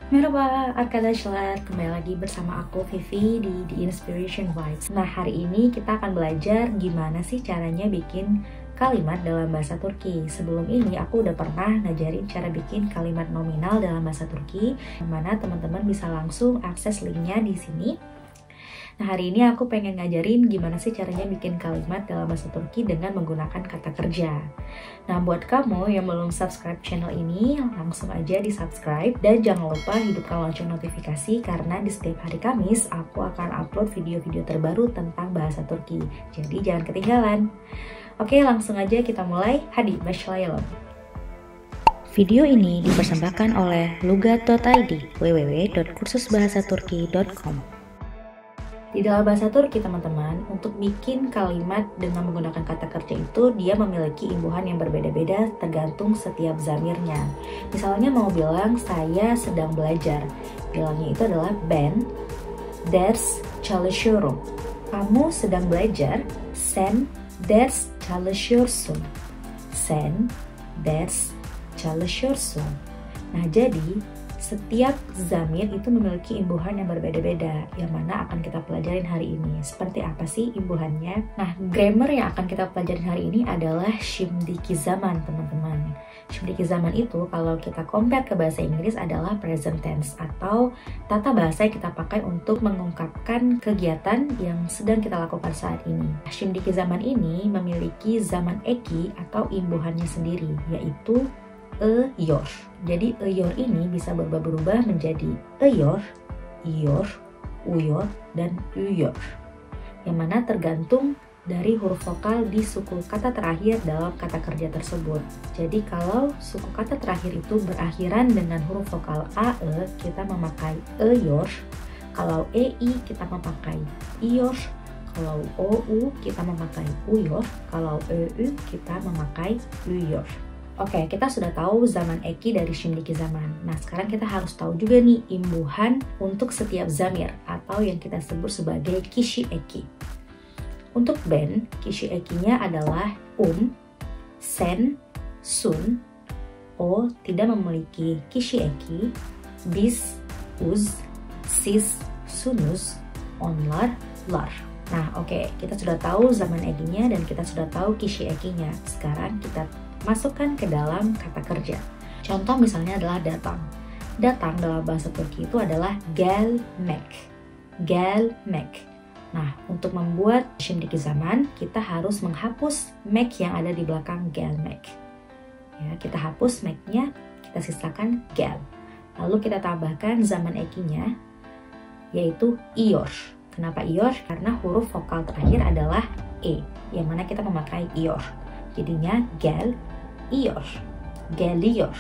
Merhaba Arkadaşlar, kembali lagi bersama aku Vivi di The Inspiration Vibes. Nah, hari ini kita akan belajar gimana sih caranya bikin kalimat dalam bahasa Turki. Sebelum ini aku udah pernah ngajarin cara bikin kalimat nominal dalam bahasa Turki, yang mana teman-teman bisa langsung akses linknya di sini. Nah, hari ini aku pengen ngajarin gimana sih caranya bikin kalimat dalam bahasa Turki dengan menggunakan kata kerja. Nah, buat kamu yang belum subscribe channel ini, langsung aja di subscribe. Dan jangan lupa hidupkan lonceng notifikasi, karena di setiap hari Kamis, aku akan upload video-video terbaru tentang bahasa Turki. Jadi jangan ketinggalan. Oke, langsung aja kita mulai. Hadi başlayalım. Video ini dipersembahkan oleh lugat.id, www.kursusbahasaturki.com. Di dalam bahasa Turki, teman-teman, untuk bikin kalimat dengan menggunakan kata kerja itu, dia memiliki imbuhan yang berbeda-beda tergantung setiap zamirnya. Misalnya mau bilang, saya sedang belajar. Bilangnya itu adalah ben ders çalışıyorum. Kamu sedang belajar. Sen ders çalışıyorsun. Sen ders çalışıyorsun. Nah, jadi setiap zamir itu memiliki imbuhan yang berbeda-beda, yang mana akan kita pelajarin hari ini. Seperti apa sih imbuhannya? Nah, grammar yang akan kita pelajarin hari ini adalah şimdiki zaman, teman-teman. Şimdiki zaman itu kalau kita compare ke bahasa Inggris adalah present tense, atau tata bahasa yang kita pakai untuk mengungkapkan kegiatan yang sedang kita lakukan saat ini. Şimdiki zaman ini memiliki zaman eki atau imbuhannya sendiri, yaitu yor. Jadi yor ini bisa berubah-ubah menjadi yor, iyor, uyor, dan uyor, yang mana tergantung dari huruf vokal di suku kata terakhir dalam kata kerja tersebut. Jadi kalau suku kata terakhir itu berakhiran dengan huruf vokal ae, kita memakai yor. Kalau ei, kita memakai iyor. Kalau ou, kita memakai uyor. Kalau eu, kita memakai uyor. Oke, kita sudah tahu zaman eki dari şimdiki zaman. Nah, sekarang kita harus tahu juga nih imbuhan untuk setiap zamir atau yang kita sebut sebagai kişi eki. Untuk ben, kişi ekinya adalah sen, sun. O tidak memiliki kişi eki. Biz, uz, siz, sunuz, onlar, lar. Nah, oke, kita sudah tahu zaman ekinya dan kita sudah tahu kişi ekinya. Sekarang kita masukkan ke dalam kata kerja. Contoh misalnya adalah datang. Datang dalam bahasa Turki itu adalah gelmek. Gelmek. Nah, untuk membuat şimdiki zaman, kita harus menghapus mek yang ada di belakang gelmek. Ya, kita hapus meknya, kita sisakan gel. Lalu kita tambahkan zaman ekinya, yaitu iyor. Kenapa iyor? Karena huruf vokal terakhir adalah e, yang mana kita memakai iyor. Jadinya gel, iyor, geliyor.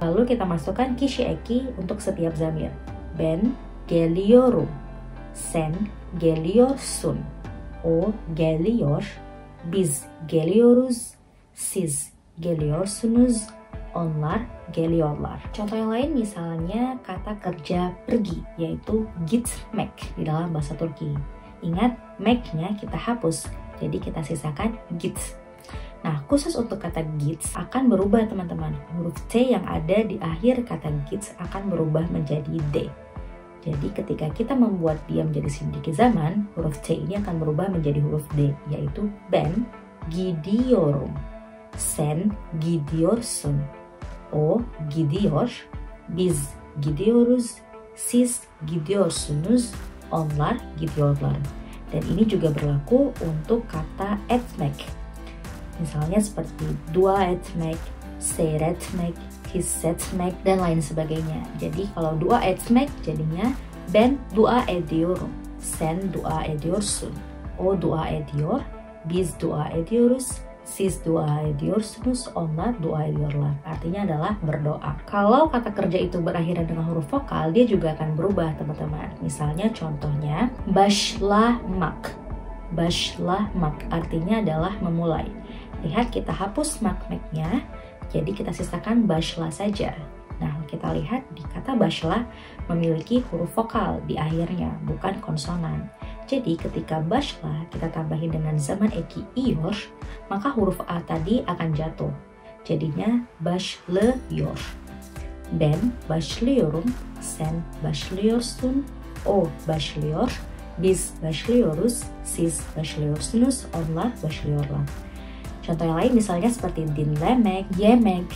Lalu kita masukkan kişi eki untuk setiap zamir. Ben geliyorum. Sen geliyorsun. O geliyor. Biz geliyoruz. Siz geliyorsunuz. Onlar geliyorlar. Contoh yang lain misalnya kata kerja pergi, yaitu gitmek di dalam bahasa Turki. Ingat, mek-nya kita hapus, jadi kita sisakan git. Nah, khusus untuk kata gits akan berubah, teman-teman. Huruf T yang ada di akhir kata gits akan berubah menjadi D. Jadi ketika kita membuat dia menjadi şimdiki zaman, huruf T ini akan berubah menjadi huruf D, yaitu ben gidiyorum. Sen gidiyorsun. O gidiyor. Biz gidiyoruz. Siz gidiyorsunuz. Onlar gidiyorlar. Dan ini juga berlaku untuk kata etmek. Misalnya seperti dua etmek, seyretmek, hissetmek, dan lain sebagainya. Jadi kalau dua etmek jadinya ben dua ediyorum, sen dua ediyorsun, o dua ediyor, biz dua ediyoruz, siz dua ediyorsunuz, onlar dua ediyorlar. Artinya adalah berdoa. Kalau kata kerja itu berakhiran dengan huruf vokal, dia juga akan berubah, teman-teman. Misalnya contohnya başlamak. Başlamak artinya adalah memulai. Lihat, kita hapus mak-mek-nya, jadi kita sisakan başla saja. Nah, kita lihat di kata başla memiliki huruf vokal di akhirnya, bukan konsonan. Jadi ketika başla kita tambahin dengan zaman eki iyor, maka huruf A tadi akan jatuh. Jadinya başlıyor. Ben başlıyorum, sen başlıyorsun, o başlıyor, biz başlıyoruz, siz başlıyorsunuz, onlar başlıyorlar. Contoh yang lain misalnya seperti dinlemek, yemek,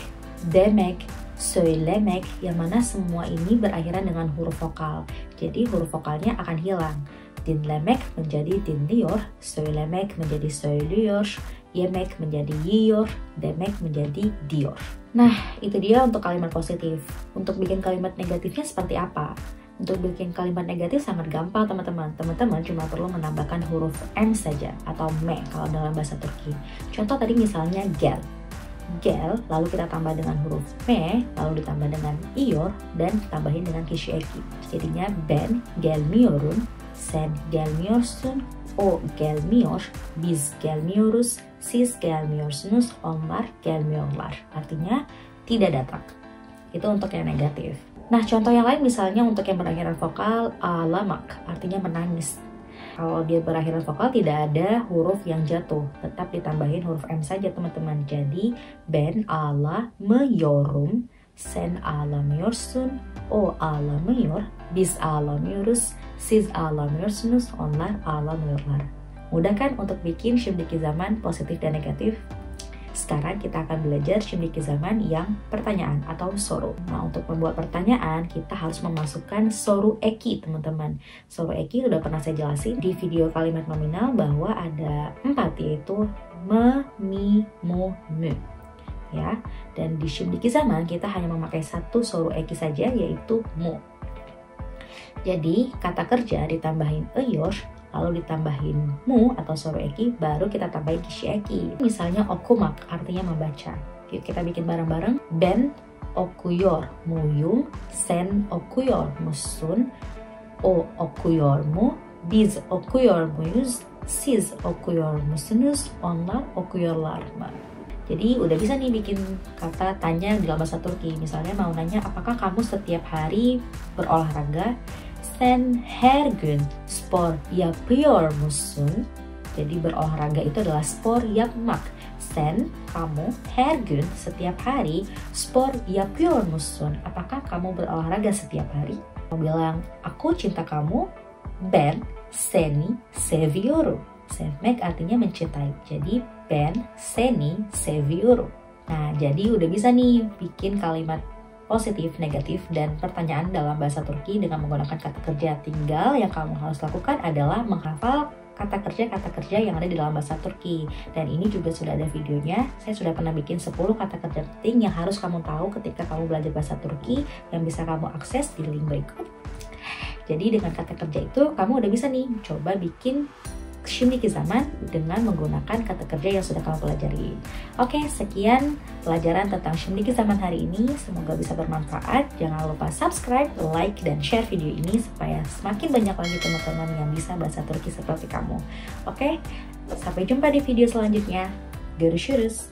demek, söylemek, yang mana semua ini berakhiran dengan huruf vokal. Jadi huruf vokalnya akan hilang. Dinlemek menjadi dinliyor, söylemek menjadi söylüyor, yemek menjadi yiyor, demek menjadi diyor. Nah, itu dia untuk kalimat positif. Untuk bikin kalimat negatifnya seperti apa? Untuk bikin kalimat negatif sangat gampang teman-teman. Teman-teman cuma perlu menambahkan huruf M saja atau me kalau dalam bahasa Turki. Contoh tadi misalnya gel. Gel, lalu kita tambah dengan huruf me, lalu ditambah dengan iyor, dan tambahin dengan kişi eki. Jadinya ben gelmiyorum, sen gelmiyorsun, o gelmiyor, biz gelmiyoruz, siz gelmiyorsunuz, onlar gelmiyorlar. Artinya tidak datang. Itu untuk yang negatif. Nah, contoh yang lain misalnya untuk yang berakhiran vokal ağlamak, artinya menangis. Kalau dia berakhiran vokal tidak ada huruf yang jatuh, tetap ditambahin huruf M saja teman-teman. Jadi ben ağlamıyorum, sen ağlamıyorsun, o ağlamıyor, biz ağlamıyoruz, siz ağlamıyorsunuz, onlar ağlamıyorlar. Mudah kan untuk bikin şimdiki zaman positif dan negatif? Sekarang kita akan belajar şimdiki zaman yang pertanyaan atau soru. Nah, untuk membuat pertanyaan, kita harus memasukkan soru eki, teman-teman. Soru eki sudah pernah saya jelasin di video kalimat nominal bahwa ada 4, yaitu me, mi, mu, mu. Ya, dan di şimdiki zaman kita hanya memakai 1 soru eki saja, yaitu mu. Jadi, kata kerja ditambahin eyor, lalu ditambahin mu atau soru eki, baru kita tambahin kişi eki. Misalnya okumak, artinya membaca. Yuk kita bikin bareng-bareng. Ben okuyor muyum, sen okuyor musun, o okuyor mu, biz okuyor muyuz, siz okuyor musunuz, onlar okuyorlar mı? Jadi udah bisa nih bikin kata tanya dalam bahasa Turki. Misalnya mau nanya, apakah kamu setiap hari berolahraga? Sen her gün spor yapıyor musun? Jadi berolahraga itu adalah spor yapmak. Sen, kamu, her gün, setiap hari, spor yapıyor musun? Apakah kamu berolahraga setiap hari? Mau bilang, aku cinta kamu, ben seni seviyorum. Sevmek artinya mencintai. Jadi ben seni seviyorum. Nah, jadi udah bisa nih bikin kalimat positif, negatif, dan pertanyaan dalam bahasa Turki dengan menggunakan kata kerja. Tinggal yang kamu harus lakukan adalah menghafal kata kerja yang ada di dalam bahasa Turki. Dan ini juga sudah ada videonya. Saya sudah pernah bikin 10 kata kerja penting yang harus kamu tahu ketika kamu belajar bahasa Turki, yang bisa kamu akses di link berikut. Jadi dengan kata kerja itu, kamu udah bisa nih coba bikin şimdiki zaman dengan menggunakan kata kerja yang sudah kamu pelajari. Oke, sekian pelajaran tentang şimdiki zaman hari ini. Semoga bisa bermanfaat. Jangan lupa subscribe, like, dan share video ini supaya semakin banyak lagi teman-teman yang bisa bahasa Turki seperti kamu. Oke, sampai jumpa di video selanjutnya. Görüşürüz.